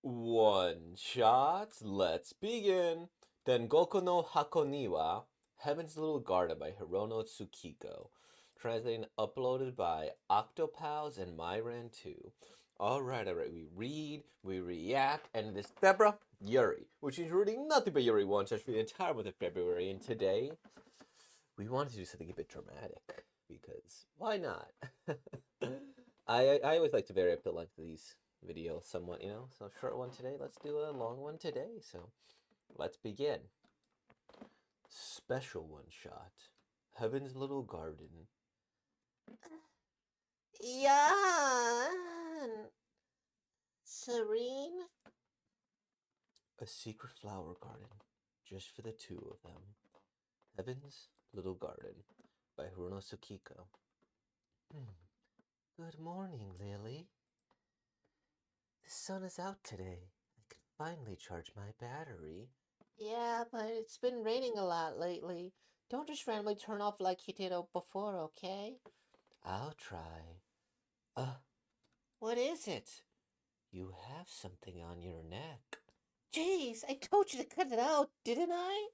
One shot, let's begin. Tengoku no Hakoniwa, Heaven's Little Garden by Hirono Tsukiko. Translated and uploaded by Octopals and Myran2. Alright, we read, we react, and this Deborah, Yuri, which is reading nothing but Yuri one shot for the entire month of February, and today we wanted to do something a bit dramatic, because why not? I always like to vary up the length of these videos somewhat, So short one today, let's do a long one today. So let's begin. Special one shot. Heaven's Little Garden. Yan! Serene? A secret flower garden, just for the two of them. Heaven's Little Garden by Hirono Tsukiko. Good morning, Lily. The sun is out today. I can finally charge my battery. Yeah, but it's been raining a lot lately. Don't just randomly turn off like you did before, okay? I'll try. What is it? You have something on your neck. Jeez, I told you to cut it out, didn't I?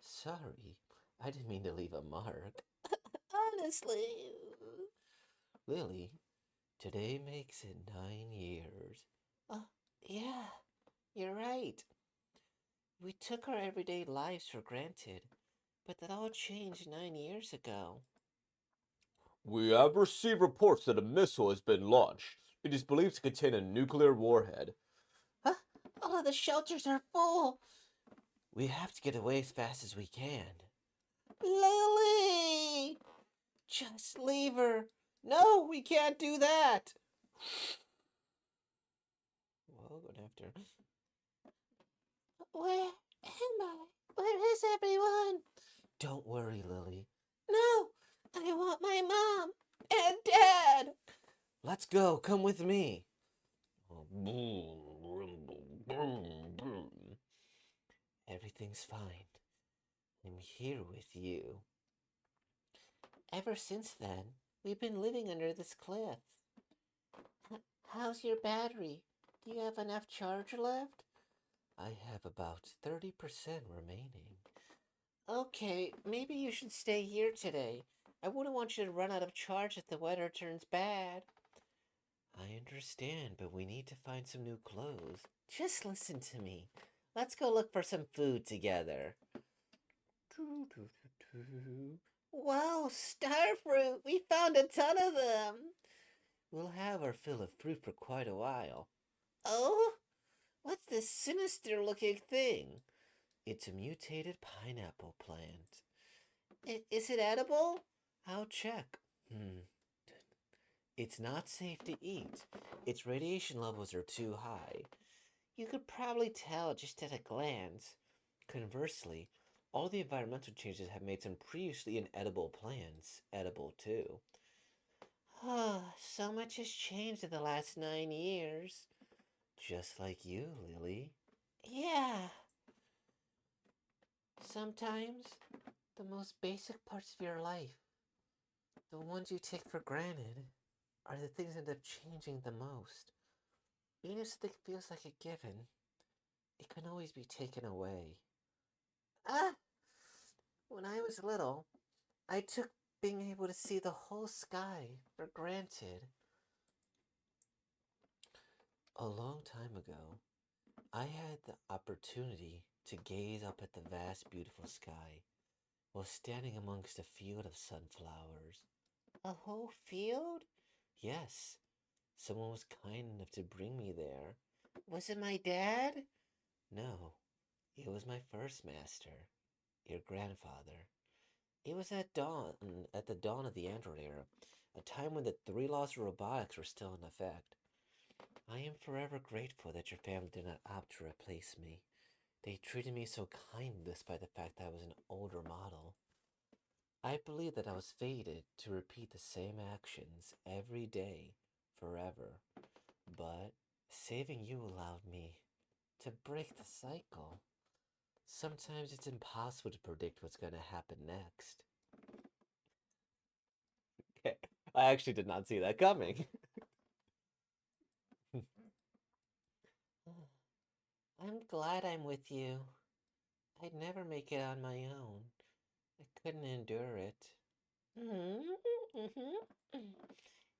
Sorry, I didn't mean to leave a mark. Honestly. Lily, today makes it 9 years. Uh, yeah, you're right. We took our everyday lives for granted, but that all changed 9 years ago. We have received reports that a missile has been launched. It is believed to contain a nuclear warhead. Huh? All of the shelters are full. We have to get away as fast as we can. Lily! Just leave her. No, we can't do that. Well, going after. Where am I? Where is everyone? Don't worry, Lily. No, I want my mom and dad. Let's go. Come with me. Everything's fine. I'm here with you. Ever since then, we've been living under this cliff. How's your battery? Do you have enough charge left? I have about 30% remaining. Okay, maybe you should stay here today. I wouldn't want you to run out of charge if the weather turns bad. I understand, but we need to find some new clothes. Just listen to me. Let's go look for some food together. Wow, star fruit! We found a ton of them! We'll have our fill of fruit for quite a while. Oh? What's this sinister looking thing? It's a mutated pineapple plant. Is it edible? I'll check. It's not safe to eat. Its radiation levels are too high. You could probably tell just at a glance. Conversely, all the environmental changes have made some previously inedible plants edible too. Oh, so much has changed in the last 9 years. Just like you, Lily. Yeah. Sometimes, the most basic parts of your life, the ones you take for granted, are the things that end up changing the most. Being if something feels like a given, it can always be taken away. Ah! When I was little, I took being able to see the whole sky for granted. A long time ago, I had the opportunity to gaze up at the vast, beautiful sky while standing amongst a field of sunflowers. A whole field? Yes, someone was kind enough to bring me there. Was it my dad? No, it was my first master, your grandfather. It was at the dawn of the Android era, a time when the three laws of robotics were still in effect. I am forever grateful that your family did not opt to replace me. They treated me so kindly despite the fact that I was an older model. I believed that I was fated to repeat the same actions every day, forever. But saving you allowed me to break the cycle. Sometimes it's impossible to predict what's going to happen next. Okay, I actually did not see that coming. I'm glad I'm with you. I'd never make it on my own. I couldn't endure it. Mm-hmm.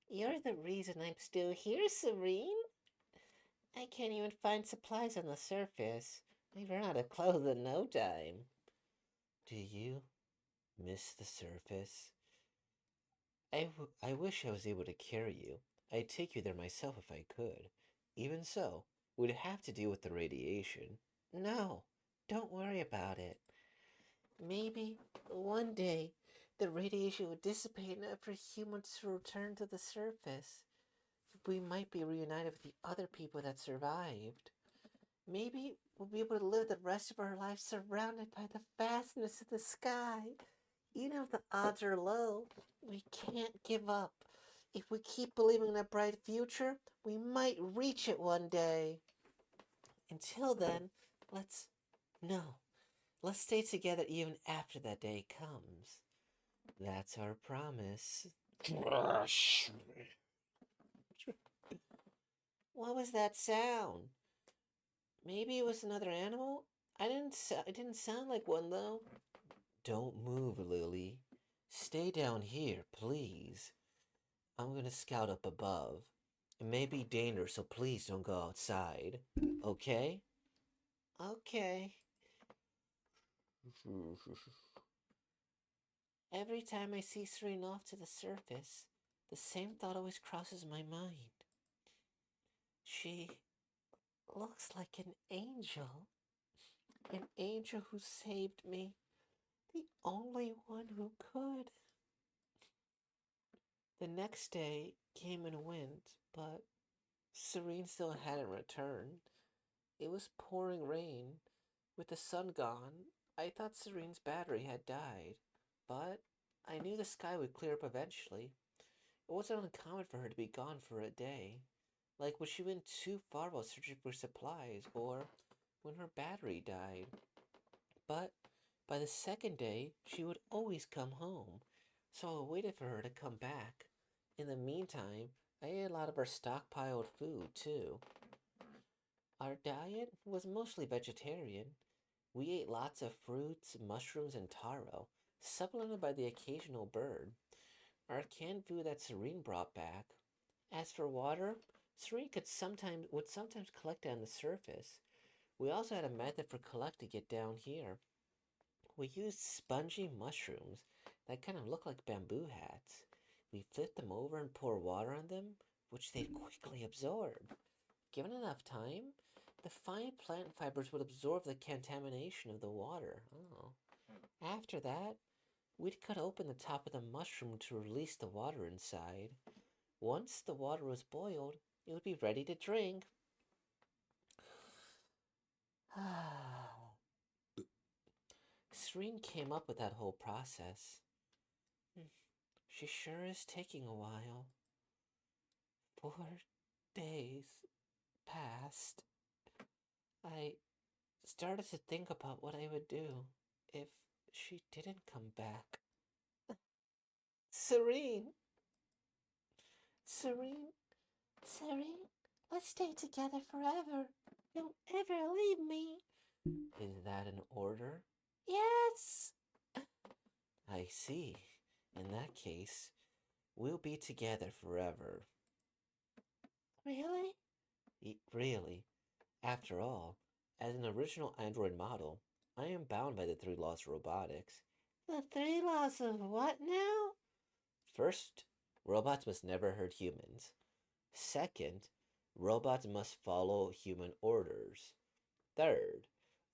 You're the reason I'm still here, Serene. I can't even find supplies on the surface. I run out of clothes in no time. Do you miss the surface? I wish I was able to carry you. I'd take you there myself if I could. Even so, we'd have to deal with the radiation. No, don't worry about it. Maybe one day the radiation would dissipate enough for humans to return to the surface. We might be reunited with the other people that survived. Maybe we'll be able to live the rest of our lives surrounded by the vastness of the sky. Even if the odds are low, we can't give up. If we keep believing in a bright future, we might reach it one day. Until then, let's. No, let's stay together even after that day comes. That's our promise. What was that sound? Maybe it was another animal? It didn't sound like one though. Don't move, Lily. Stay down here, please. I'm gonna scout up above. It may be dangerous, so please don't go outside. Okay? Okay. Every time I see Serene off to the surface, the same thought always crosses my mind. She looks like an angel who saved me, the only one who could. The next day came and went, but Serene still hadn't returned. It was pouring rain. With the sun gone, I thought Serene's battery had died, but I knew the sky would clear up eventually. It wasn't uncommon for her to be gone for a day, like when she went too far while searching for supplies, or when her battery died. But by the second day, she would always come home, so I waited for her to come back. In the meantime, I ate a lot of our stockpiled food, too. Our diet was mostly vegetarian. We ate lots of fruits, mushrooms, and taro, supplemented by the occasional bird. Our canned food that Serene brought back. As for water, Serene would sometimes collect it on the surface. We also had a method for collecting it down here. We used spongy mushrooms that kind of look like bamboo hats. We flip them over and pour water on them, which they'd quickly absorb. Given enough time, the fine plant fibers would absorb the contamination of the water. Oh. After that, we'd cut open the top of the mushroom to release the water inside. Once the water was boiled, it would be ready to drink. Serene came up with that whole process. She sure is taking a while. 4 days passed. I started to think about what I would do if she didn't come back. Serene! Serene! Serene! Let's stay together forever. Don't ever leave me. Is that an order? Yes! I see. In that case, we'll be together forever. Really? Really. After all, as an original android model, I am bound by the three laws of robotics. The three laws of what now? First, robots must never hurt humans. Second, robots must follow human orders. Third,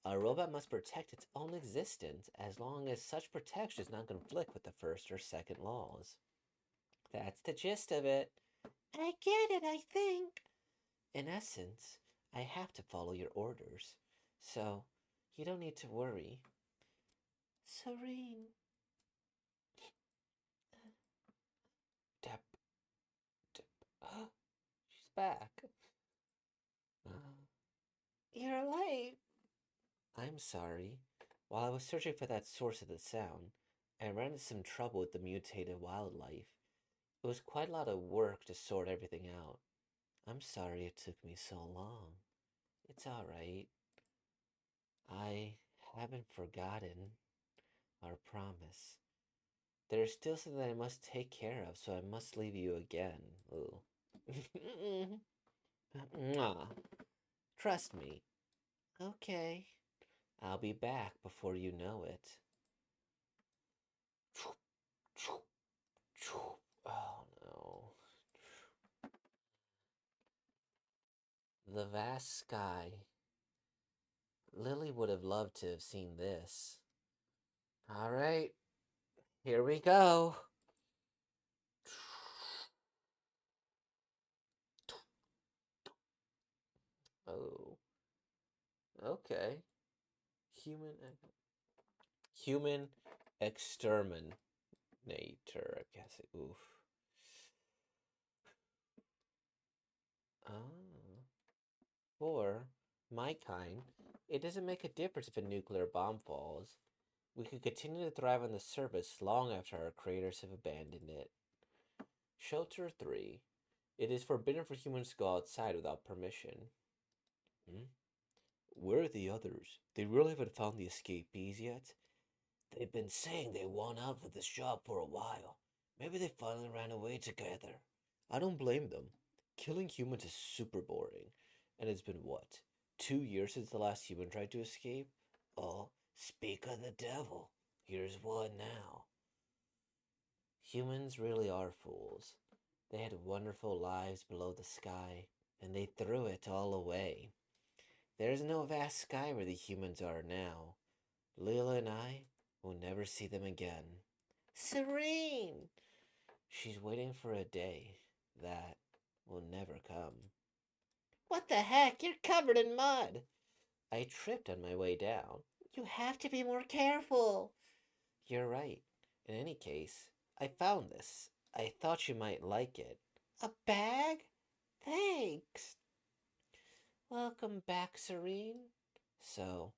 a robot must protect its own existence as long as such protection does not conflict with the first or second laws. That's the gist of it. I get it, I think. In essence, I have to follow your orders, so you don't need to worry. Serene. Dep, dep. She's back. You're late. I'm sorry. While I was searching for that source of the sound, I ran into some trouble with the mutated wildlife. It was quite a lot of work to sort everything out. I'm sorry it took me so long. It's alright. I haven't forgotten our promise. There's still something that I must take care of, so I must leave you again. Ooh. Mwah. Trust me. Okay. I'll be back before you know it. Oh no. The vast sky. Lily would have loved to have seen this. All right, here we go. Oh, okay. Human, human exterminator. I guess. Oof. Oh. For my kind, it doesn't make a difference if a nuclear bomb falls. We could continue to thrive on the surface long after our creators have abandoned it. Shelter 3. It is forbidden for humans to go outside without permission. Hmm? Where are the others? They really haven't found the escapees yet? They've been saying they want out of this job for a while. Maybe they finally ran away together. I don't blame them. Killing humans is super boring. And it's been what? 2 years since the last human tried to escape? Oh, speak of the devil. Here's one now. Humans really are fools. They had wonderful lives below the sky, and they threw it all away. There's no vast sky where the humans are now. Leela and I will never see them again. Serene! She's waiting for a day that will never come. What the heck? You're covered in mud! I tripped on my way down. You have to be more careful. You're right. In any case, I found this. I thought you might like it. A bag? Thanks. Welcome back, Serene. So,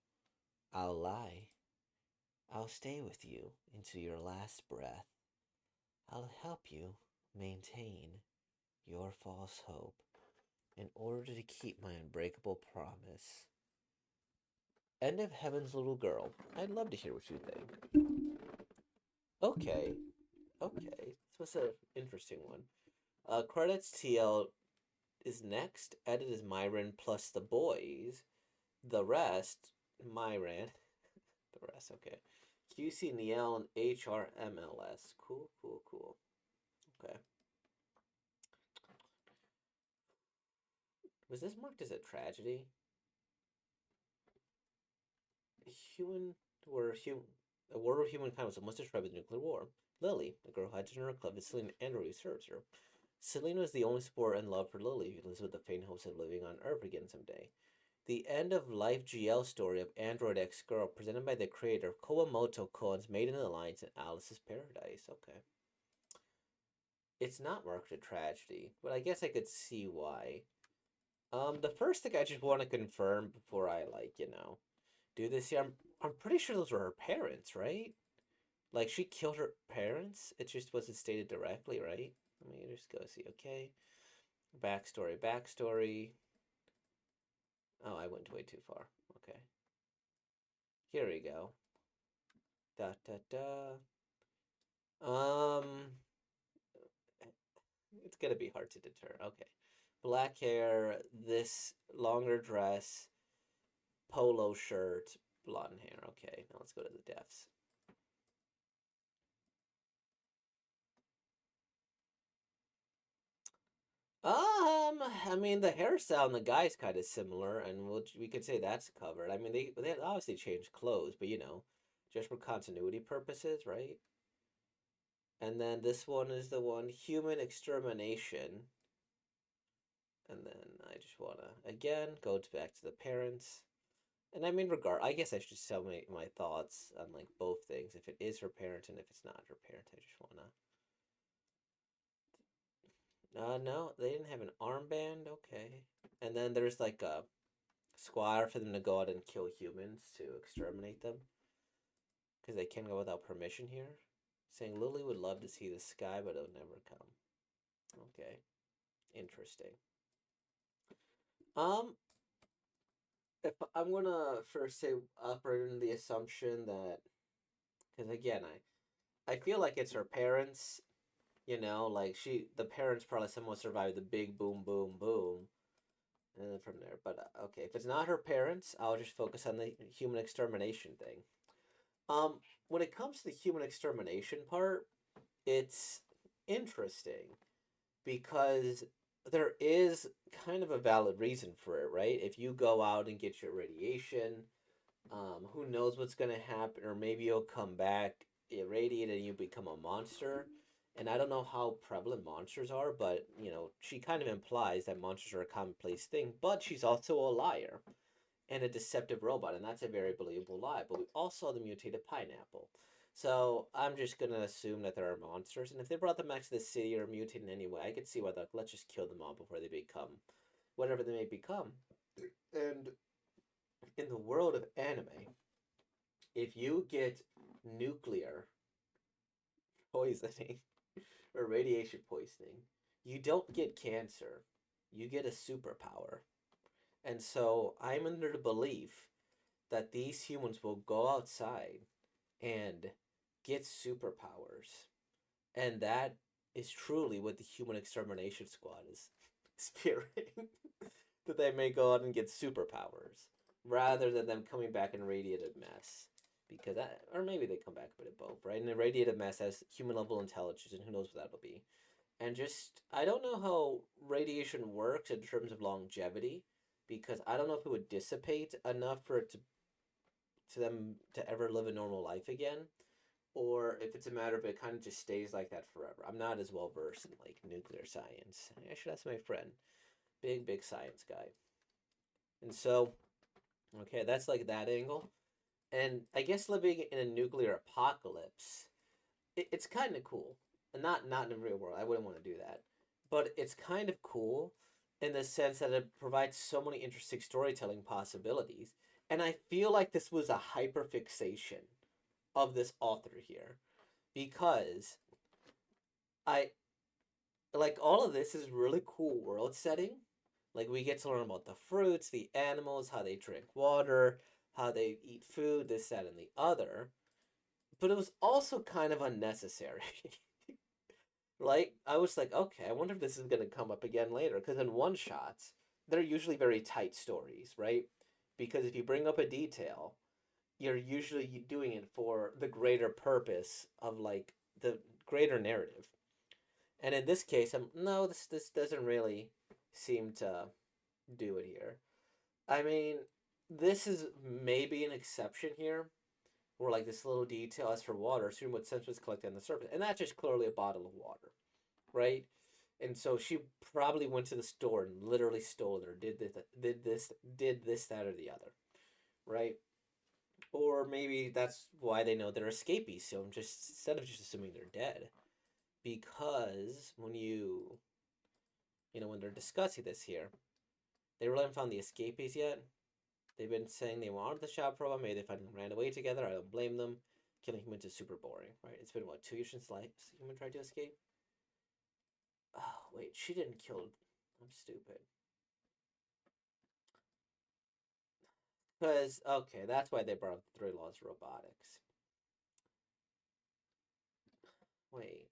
I'll lie. I'll stay with you into your last breath. I'll help you maintain your false hope in order to keep my unbreakable promise. End of Heaven's Little Girl. I'd love to hear what you think. Okay, okay. This was an interesting one. Credits TL is next. Edit is Myron plus the boys. The rest, Myron. The rest, okay. QC, Niel, and HRMLS. Cool, cool, cool. Okay. Was this marked as a tragedy? Human were human. A war of humankind was almost described as a nuclear war. Lily, a girl who had in her club, is Celine Andrew serves her. Celine was the only support and love for Lily, who lives with the faint hopes of living on Earth again someday. The end of life GL story of Android X Girl, presented by the creator of Kawamoto Koen's Maiden Alliance in Alice's Paradise. Okay. It's not marked a tragedy, but I guess I could see why. The first thing I just want to confirm before I do this here. I'm pretty sure those were her parents, right? Like she killed her parents. It just wasn't stated directly, right? Let me just go see. Okay, backstory. Oh, I went way too far. Okay, here we go. Da da da. Um, it's gonna be hard to deter. Okay, black hair, this longer dress, polo shirt, blonde hair. Okay, now let's go to the deaths. I mean, the hairstyle and the guy's kind of similar, and we could say that's covered. I mean, they obviously changed clothes, but just for continuity purposes, right? And then this one is the one human extermination, and then I just wanna again go back to the parents, and I mean, I guess I should tell my thoughts on like both things. If it is her parent and if it's not her parent, I just wanna. No, they didn't have an armband. Okay, and then there's like a squad for them to go out and kill humans to exterminate them because they can't go without permission here. Saying Lily would love to see the sky, but it'll never come. Okay, interesting. Um, if I'm gonna first say operate in the assumption that, because again, I feel like it's her parents. You know, like the parents probably somewhat survived the big boom, boom, boom, and then from there. But okay, if it's not her parents, I'll just focus on the human extermination thing. Um, when it comes to the human extermination part, it's interesting because there is kind of a valid reason for it, right? If you go out and get your radiation, who knows what's going to happen, or maybe you'll come back irradiated and you become a monster. And I don't know how prevalent monsters are, but she kind of implies that monsters are a commonplace thing. But she's also a liar and a deceptive robot, and that's a very believable lie. But we also saw the mutated pineapple. So I'm just gonna assume that there are monsters, and if they brought them back to the city or mutated in any way, I could see why they're like, let's just kill them all before they become whatever they may become. And in the world of anime, if you get nuclear poisoning or radiation poisoning, you don't get cancer, you get a superpower. And so I'm under the belief that these humans will go outside and get superpowers. And that is truly what the human extermination squad is spearheading. That they may go out and get superpowers rather than them coming back in radiated mess. Because that, or maybe they come back a bit of both, right? And a radiated mess has human level intelligence, and who knows what that'll be. And just, I don't know how radiation works in terms of longevity, because I don't know if it would dissipate enough for it to them to ever live a normal life again, or if it's a matter of it kind of just stays like that forever. I'm not as well versed in like nuclear science. I should ask my friend, big science guy. And so, okay, that's like that angle. And I guess living in a nuclear apocalypse, it's kind of cool. Not in the real world. I wouldn't want to do that. But it's kind of cool in the sense that it provides so many interesting storytelling possibilities. And I feel like this was a hyperfixation of this author here because I like all of this is really cool world setting. Like we get to learn about the fruits, the animals, how they drink water, how they eat food, this, that, and the other. But it was also kind of unnecessary. Like I was like, okay, I wonder if this is gonna come up again later. Because in one shots, they're usually very tight stories, right? Because if you bring up a detail, you're usually doing it for the greater purpose of like the greater narrative. And in this case, I'm no, this doesn't really seem to do it here. I mean, this is maybe an exception here, where like this little detail as for water, assume what sense was collected on the surface, and that's just clearly a bottle of water, right? And so she probably went to the store and literally stole it, or did this, that, or the other, right? Or maybe that's why they know they're escapees. So I'm just instead of just assuming they're dead, because when they're discussing this here, they really haven't found the escapees yet. They've been saying they wanted the shop robot. Maybe they finally ran away together. I don't blame them. Killing humans is super boring, right? It's been what 2 years since life human tried to escape. Oh wait, she didn't kill. I'm stupid. Because okay, that's why they brought up the 3 laws of robotics. Wait,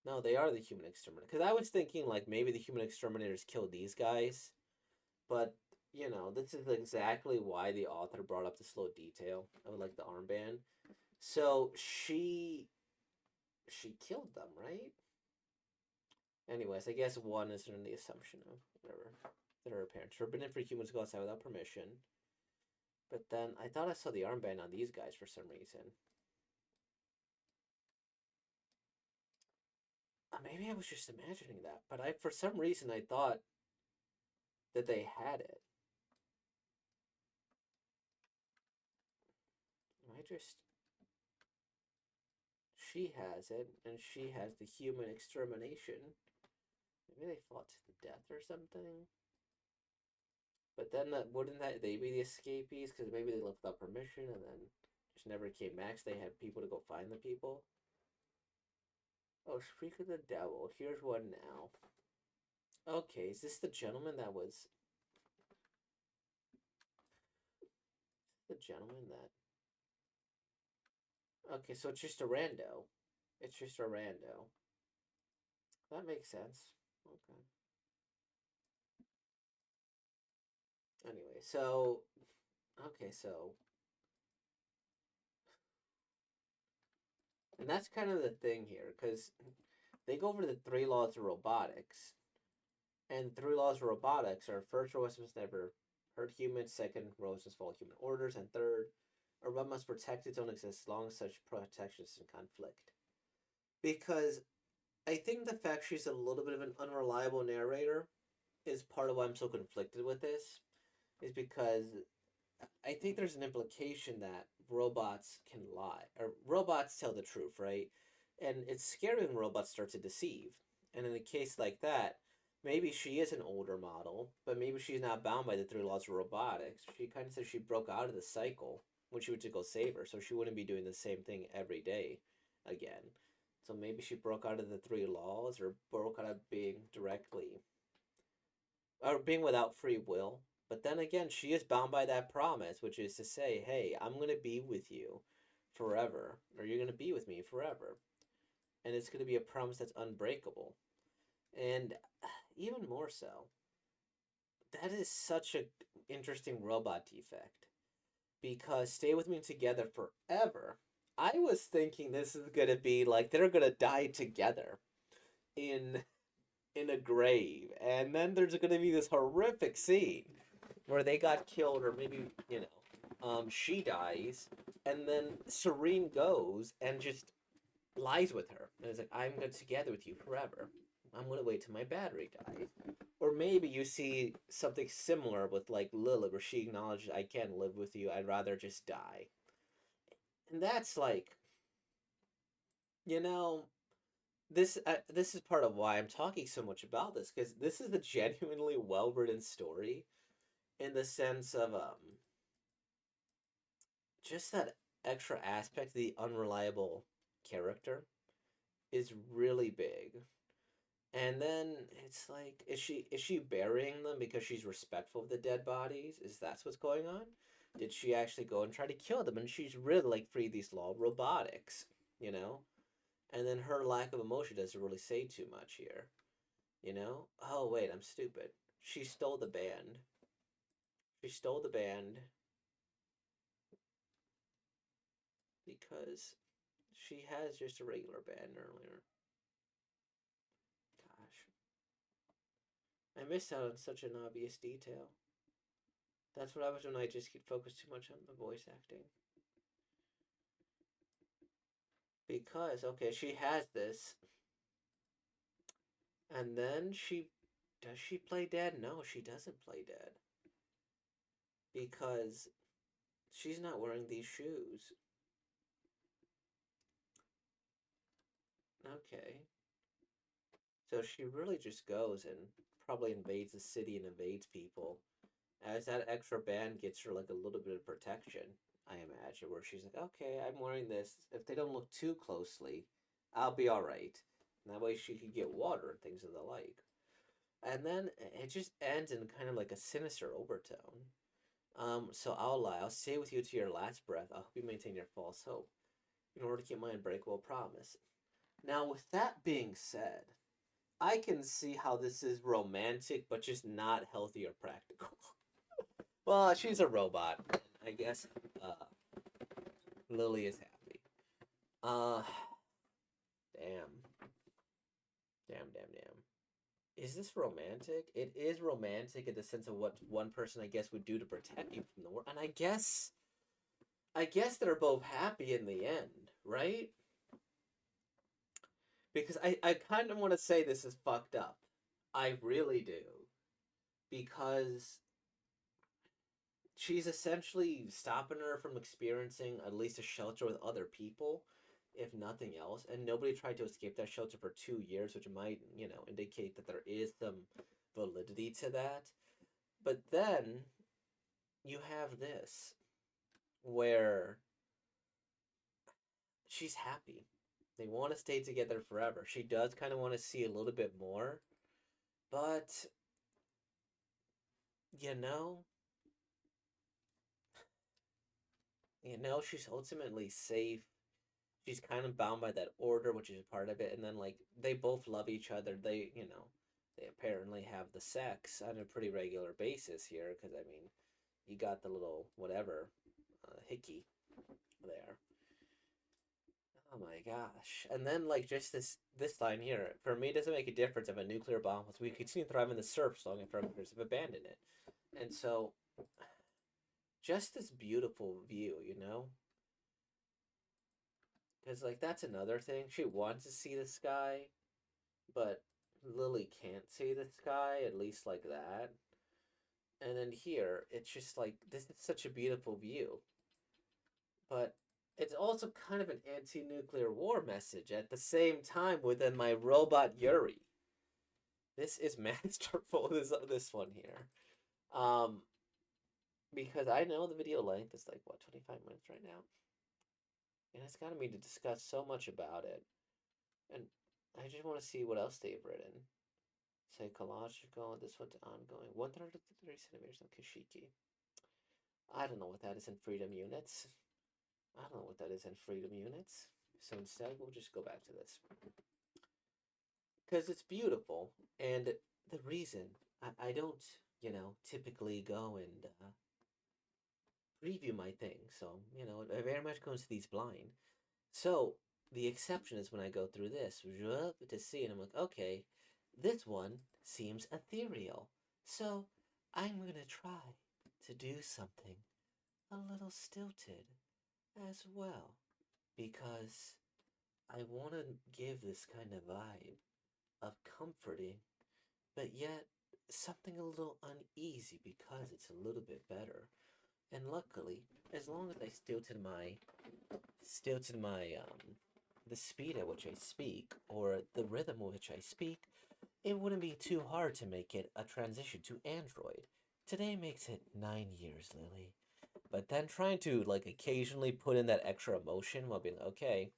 no, they are the human exterminator. Because I was thinking like maybe the human exterminators killed these guys, but this is exactly why the author brought up this little detail of like the armband. So she killed them, right? Anyways, I guess one is in the assumption of whatever that her parents forbidden for humans to go outside without permission. But then I thought I saw the armband on these guys for some reason. Maybe I was just imagining that, but I for some reason I thought that they had it. I just she has it, and she has the human extermination. Maybe they fought to the death or something. But then wouldn't that they be the escapees? Because maybe they left without permission and then just never came back. So they had people to go find the people. Oh, speak of the devil. Here's one now. Okay, is this the gentleman that was? gentleman that. Okay, so it's just a rando. It's just a rando. That makes sense. Okay. Anyway, so okay, so and that's kind of the thing here, because they go over the three laws of robotics, and the three laws of robotics are: first, robots must never hurt humans; second, robots must follow human orders; and third, a robot must protect its own existence as long as such protection is in conflict. Because I think the fact she's a little bit of an unreliable narrator is part of why I'm so conflicted with this. Is because I think there's an implication that robots can lie, or robots tell the truth, right? And it's scary when robots start to deceive. And in a case like that, maybe she is an older model, but maybe she's not bound by the three laws of robotics. She kind of says she broke out of the cycle when she went to go save her, so she wouldn't be doing the same thing every day again. So maybe she broke out of the three laws, or broke out of being directly, or being without free will. But then again, she is bound by that promise, which is to say, hey, I'm going to be with you forever, or you're going to be with me forever. And it's going to be a promise that's unbreakable. And even more so, that is such an interesting robot defect. Because stay with me together forever. I was thinking this is going to be like they're going to die together in in a grave, and then there's going to be this horrific scene where they got killed, or maybe she dies, and then Serene goes and just lies with her, and it's like, I'm going together with you forever. I'm going to wait till my battery dies. Or maybe you see something similar with like Lilith, where she acknowledges, I can't live with you. I'd rather just die. And that's like, you know, this is part of why I'm talking so much about this, because this is a genuinely well written story, in the sense of just that extra aspect, the unreliable character, is really big. And then it's like, is she burying them because she's respectful of the dead bodies? Is that's what's going on? Did she actually go and try to kill them? And she's really like, free these law robotics, you know? And then her lack of emotion doesn't really say too much here. You know? Oh, wait, I'm stupid. She stole the band. She stole the band because she has just a regular band earlier. Gosh. I missed out on such an obvious detail. That's what happens when I just get focused too much on the voice acting. Because, okay, she has this. And then she. Does she play dead? No, she doesn't play dead. Because she's not wearing these shoes. Okay. So she really just goes and probably invades the city and invades people. As that extra band gets her like a little bit of protection, I imagine, where she's like, okay, I'm wearing this. If they don't look too closely, I'll be alright. And that way she could get water and things of the like. And then it just ends in kind of like a sinister overtone. So I'll lie. I'll stay with you to your last breath. I hope you maintain your false hope in order to keep my unbreakable promise. Now, with that being said, I can see how this is romantic, but just not healthy or practical. Well, she's a robot. I guess Lily is happy. Uh, damn. Damn, damn, damn. Is this romantic? It is romantic in the sense of what one person, I guess, would do to protect you from the world. And I guess they're both happy in the end, right? Because I kind of want to say this is fucked up. I really do. Because she's essentially stopping her from experiencing at least a shelter with other people, if nothing else. And nobody tried to escape that shelter for 2 years, which might, indicate that there is some validity to that. But then you have this, where she's happy. They want to stay together forever. She does kind of want to see a little bit more, but you know, she's ultimately safe. She's kind of bound by that order, which is a part of it. And then, like, they both love each other. They apparently have the sex on a pretty regular basis here. Because, I mean, you got the little whatever, hickey there. Oh my gosh. And then like just this line here, for me it doesn't make a difference if a nuclear bomb was we continue to thrive in the surf long after others have abandoned it. And so just this beautiful view, Because like that's another thing. She wants to see the sky, but Lily can't see the sky, at least like that. And then here, it's just like this is such a beautiful view. But it's also kind of an anti-nuclear war message at the same time within my robot Yuri. This is masterful. This one here, um, because I know the video length is like what 25 minutes right now, and it's gotten me to discuss so much about it, and I just want to see what else they've written. Psychological. This one's ongoing. 130 centimeters of Kashiki. I don't know what that is in freedom units. I don't know what that is in freedom units. So instead, we'll just go back to this. Because it's beautiful. And the reason I don't, typically go and preview my thing. So, I very much go into these blind. So the exception is when I go through this to see, and I'm like, okay, this one seems ethereal. So I'm going to try to do something a little stilted as well. Because I want to give this kind of vibe of comforting, but yet something a little uneasy because it's a little bit better. And luckily, as long as I still to my the speed at which I speak or the rhythm at which I speak, it wouldn't be too hard to make it a transition to Android. Today makes it 9 years, Lily. But then trying to like occasionally put in that extra emotion while being okay,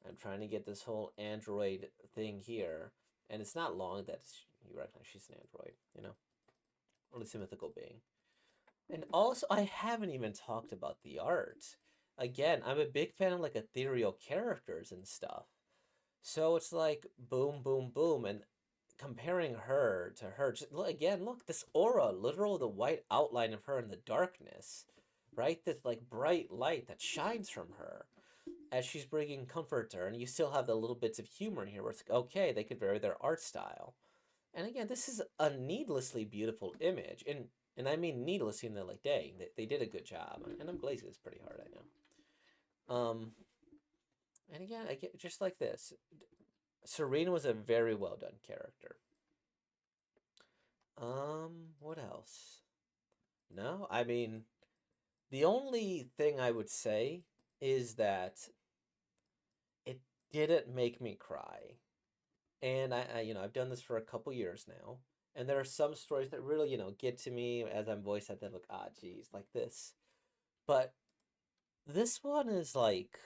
I'm trying to get this whole Android thing here, and it's not long that you recognize she's an android, or at least a mythical being. And also, I haven't even talked about the art. Again, I'm a big fan of like ethereal characters and stuff. So it's like boom, boom, boom, and comparing her to her. Just, again, look this aura, literal the white outline of her in the darkness, right? This like bright light that shines from her as she's bringing comfort to her, and you still have the little bits of humor here where it's like, okay, they could vary their art style. And again, this is a needlessly beautiful image, and I mean needlessly in the like, dang, they did a good job, and I'm glazing this pretty hard, I know. And again, I get just like this. Serena was a very well done character. What else? No, I mean, the only thing I would say is that it didn't make me cry. And I've done this for a couple years now, and there are some stories that really, get to me as I'm voice acting, like, ah, geez, like this. But this one is like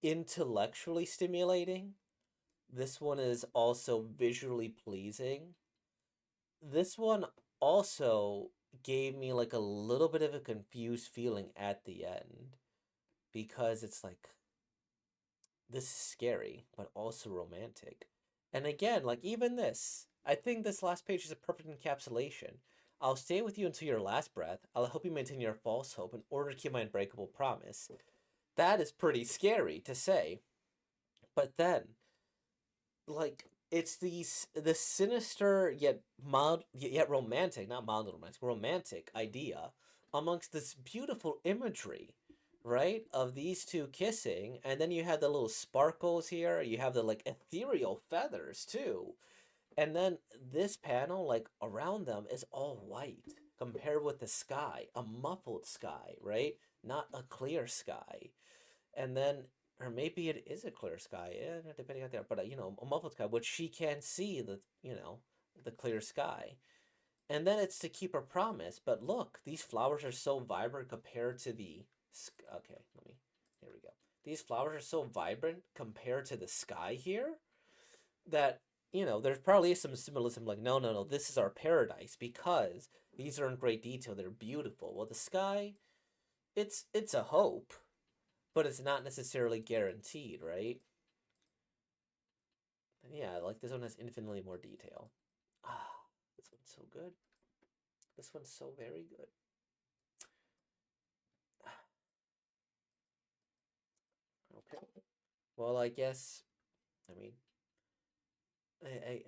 intellectually stimulating. This one is also visually pleasing. This one also gave me like a little bit of a confused feeling at the end because it's like this is scary, but also romantic. And again, like even this, I think this last page is a perfect encapsulation. I'll stay with you until your last breath. I'll help you maintain your false hope in order to keep my unbreakable promise. That is pretty scary to say. But then, like, it's the sinister yet mild yet romantic, not mild romantic, romantic idea amongst this beautiful imagery, right, of these two kissing, and then you have the little sparkles here, you have the like ethereal feathers too, and then this panel like around them is all white compared with the sky, a muffled sky, right, not a clear sky. And then or maybe it is a clear sky, depending on there, but a muffled sky, which she can see the clear sky. And then it's to keep her promise. But look, these flowers are so vibrant compared to the. Okay, Here we go. These flowers are so vibrant compared to the sky here that there's probably some symbolism like no, no, no, this is our paradise because these are in great detail. They're beautiful. Well, the sky, it's a hope, but it's not necessarily guaranteed, right? And yeah, like this one has infinitely more detail. Ah, this one's so good. This one's so very good. Okay. Well, I guess. I mean,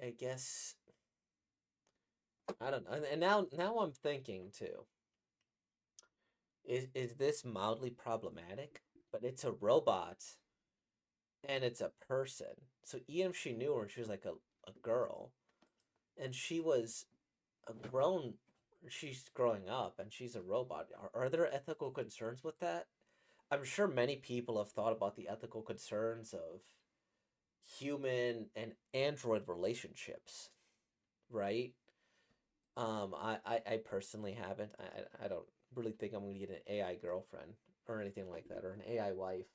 I guess I don't know. And now I'm thinking too. Is this mildly problematic? But it's a robot and it's a person. So even if she knew her and she was like a girl and she was a grown she's growing up and she's a robot. Are there ethical concerns with that? I'm sure many people have thought about the ethical concerns of human and android relationships, right? I personally haven't. I don't really think I'm gonna get an AI girlfriend or anything like that or an AI wife.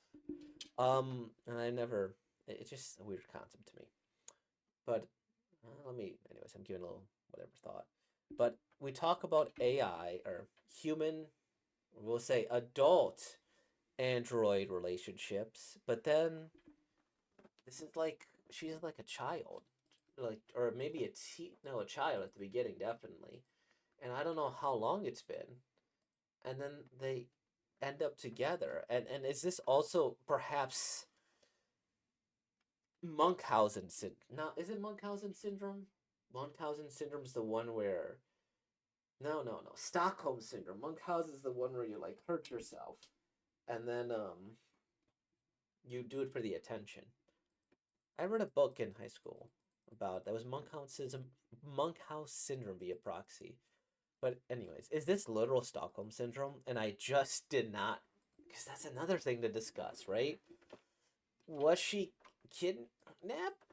And I never. It's just a weird concept to me. But let me. Anyways, I'm giving a little whatever thought. But we talk about AI or human. We'll say adult android relationships, but then this is like she's like a child, like or maybe a child at the beginning definitely, and I don't know how long it's been, and then they end up together, and is this also perhaps Munchausen syndrome? Now, is it Munchausen syndrome? Munchausen syndrome is the one where no Stockholm syndrome. Munchausen is the one where you like hurt yourself, and then you do it for the attention. I read a book in high school about that was Monkhouse syndrome via proxy. But anyways, is this literal Stockholm syndrome? And I just did not, because that's another thing to discuss, right? Was she kidnapped?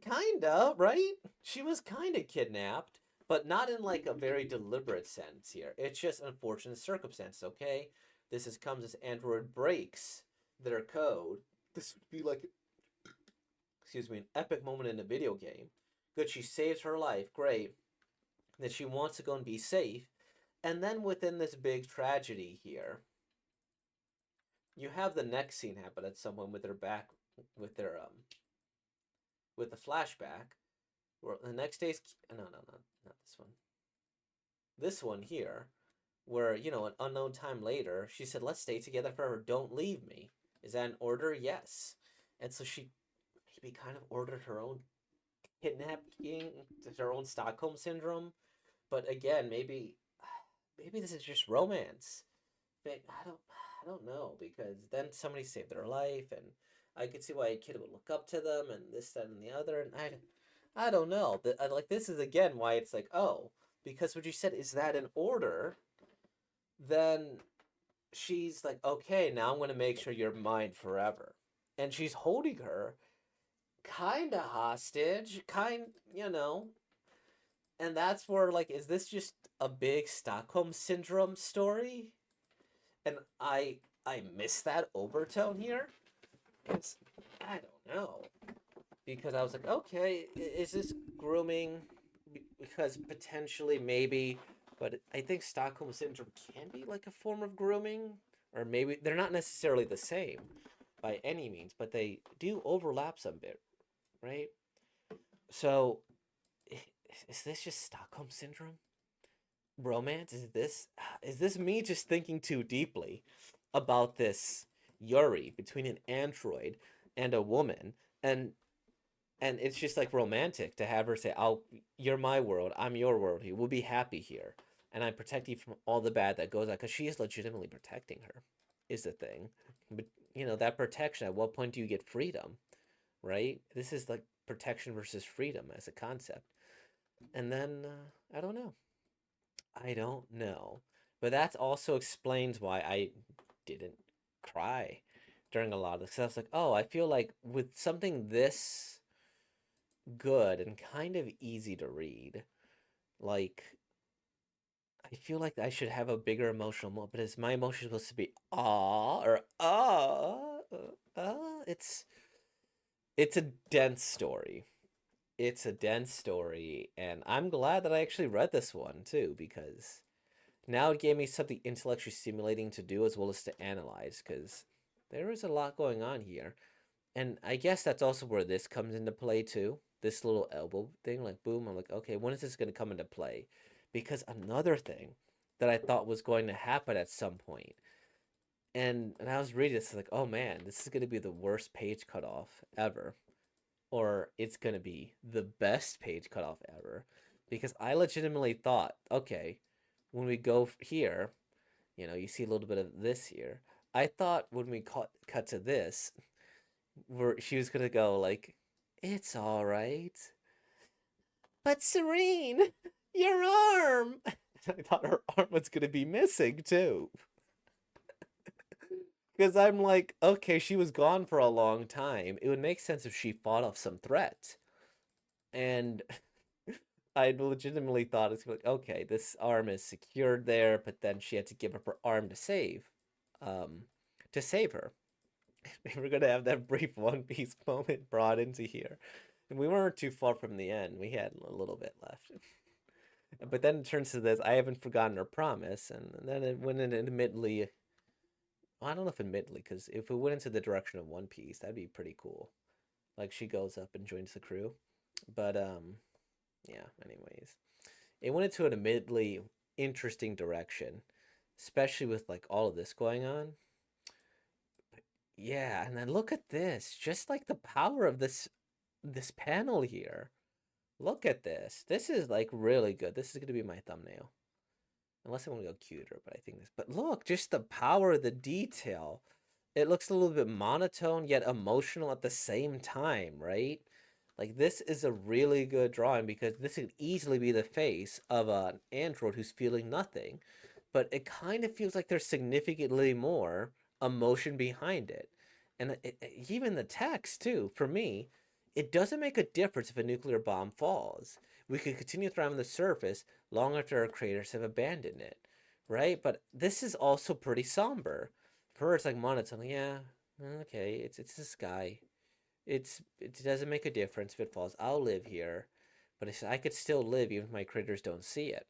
Kinda, right? She was kind of kidnapped, but not in like a very deliberate sense here. It's just unfortunate circumstance. Okay, this is comes as Android breaks their code. This would be like excuse me, an epic moment in a video game. Good, she saves her life, great. That she wants to go and be safe. And then within this big tragedy here, you have the next scene happen at someone with their back with their with the flashback. Where the next day's not this one. This one here, where, an unknown time later, she said, let's stay together forever, don't leave me. Is that an order? Yes. And so she maybe kind of ordered her own kidnapping, her own Stockholm syndrome. But again, maybe this is just romance. But I don't know because then somebody saved their life, and I could see why a kid would look up to them, and this, that, and the other, and I don't know. Like this is again why it's like because what you said is that in order, then she's like okay now I'm gonna make sure you're mine forever, and she's holding her kind of hostage, and that's where like is this just a big Stockholm syndrome story? And I miss that overtone here. It's I don't know because I was like, okay, is this grooming? Because potentially maybe, but I think Stockholm syndrome can be like a form of grooming, or maybe they're not necessarily the same by any means, but they do overlap some bit, right? So is this just Stockholm syndrome? Romance? Is this me just thinking too deeply about this Yuri between an android and a woman, and it's just like romantic to have her say, "Oh, you're my world, I'm your world. You will be happy here, and I protect you from all the bad that goes on." Because she is legitimately protecting her, is the thing. But that protection. At what point do you get freedom? Right? This is like protection versus freedom as a concept, and then I don't know. I don't know. But that also explains why I didn't cry during a lot of this. 'Cause I was like, oh, I feel like with something this good and kind of easy to read, like, I feel like I should have a bigger emotional moment. But is my emotion supposed to be ah or it's a dense story. It's a dense story, and I'm glad that I actually read this one too because Now it gave me something intellectually stimulating to do as well as to analyze, because there is a lot going on here. And I guess that's also where this comes into play too. This little elbow thing, like boom, I'm like, okay, when is this going to come into play? Because another thing that I thought was going to happen at some point, and I was reading this, like, oh man, this is going to be the worst page cutoff ever, or it's going to be the best page cutoff ever, because I legitimately thought, okay, when we go here, you see a little bit of this here. I thought when we cut to this, where she was gonna go like, "It's all right," but Serene, your arm. I thought her arm was gonna be missing too, because I'm like, okay, she was gone for a long time. It would make sense if she fought off some threat, and I legitimately thought it's like, okay, this arm is secured there, but then she had to give up her arm um, to save her. We were gonna have that brief One Piece moment brought into here. And we weren't too far from the end. We had a little bit left. But then it turns to this, I haven't forgotten her promise, and then it went in admittedly, well, I don't know if admittedly, because if it went into the direction of One Piece, that'd be pretty cool. Like she goes up and joins the crew. But yeah, anyways. It went into an admittedly interesting direction, especially with like all of this going on. Yeah, and then look at this. Just like the power of this panel here. Look at this. This is like really good. This is going to be my thumbnail. Unless I want to go cuter, but I think this. But look, just the power of the detail. It looks a little bit monotone yet emotional at the same time, right? Like this is a really good drawing because this could easily be the face of an android who's feeling nothing, but it kind of feels like there's significantly more emotion behind it. And even the text too, for me, it doesn't make a difference if a nuclear bomb falls. We could continue thriving on the surface long after our creators have abandoned it, right? But this is also pretty somber. For her, it's like monotone. Yeah, okay, it's the sky. It doesn't make a difference if it falls. I'll live here, but I could still live even if my critters don't see it.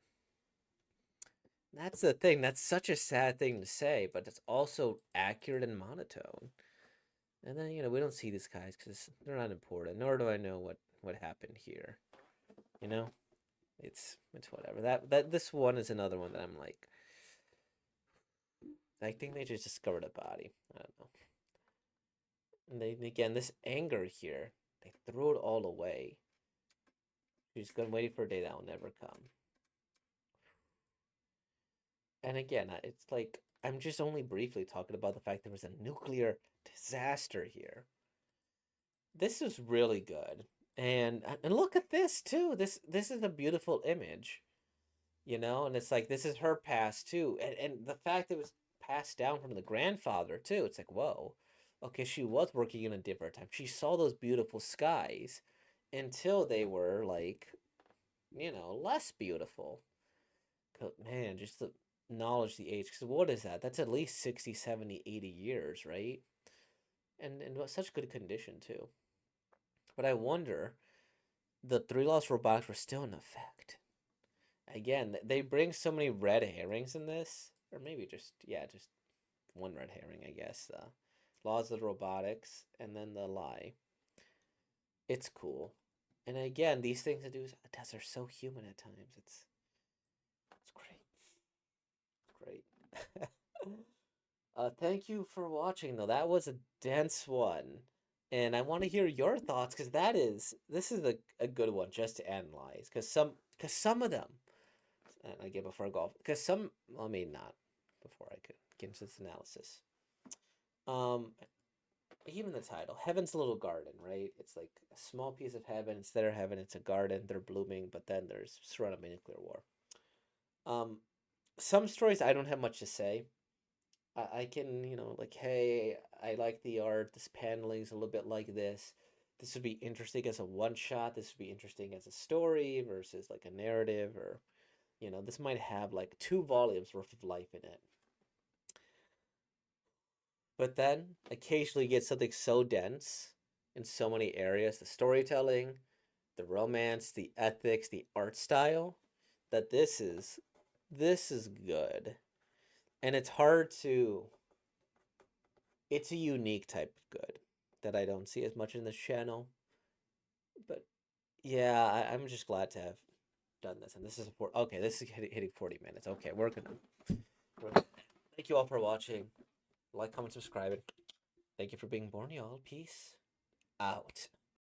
That's the thing. That's such a sad thing to say, but it's also accurate and monotone. And then we don't see these guys because they're not important. Nor do I know what happened here. You know, it's whatever. That this one is another one that I'm like, I think they just discovered a body. I don't know. And they again this anger here, they threw it all away. She's gonna wait for a day that will never come. And again, it's like I'm just only briefly talking about the fact there was a nuclear disaster here. This is really good. And look at this too. This is a beautiful image, and it's like this is her past too. And the fact that it was passed down from the grandfather too. It's like, whoa. Okay, she was working in a different time. She saw those beautiful skies until they were like, less beautiful. Man, just the knowledge, the age. Because what is that? That's at least 60, 70, 80 years, right? And in such good condition, too. But I wonder, the three lost robotics were still in effect. Again, they bring so many red herrings in this. Or maybe just, yeah, just one red herring, I guess. The laws of the robotics, and then the lie. It's cool. And again, these things to do is, are so human at times. It's great. Great. Thank you for watching though. That was a dense one. And I want to hear your thoughts because this is a good one just to analyze because some of them and again before I go off because some I mean not before I could get into this analysis. Um Even the title, Heaven's Little Garden, right? It's like a small piece of heaven, it's their heaven, it's a garden, they're blooming, but then there's surrounded by nuclear war. Um some stories I don't have much to say. I can, like, hey, I like the art. This paneling is a little bit like this. This would be interesting as a one shot. This would be interesting as a story versus like a narrative, or, this might have like 2 volumes worth of life in it. But then occasionally you get something so dense in so many areas, the storytelling, the romance, the ethics, the art style, that This is good. And it's hard to. It's a unique type of good that I don't see as much in this channel. But yeah, I'm just glad to have done this. And this is okay. This is hitting 40 minutes. Okay, we're gonna. Thank you all for watching. Like, comment, subscribe. Thank you for being born, y'all. Peace out.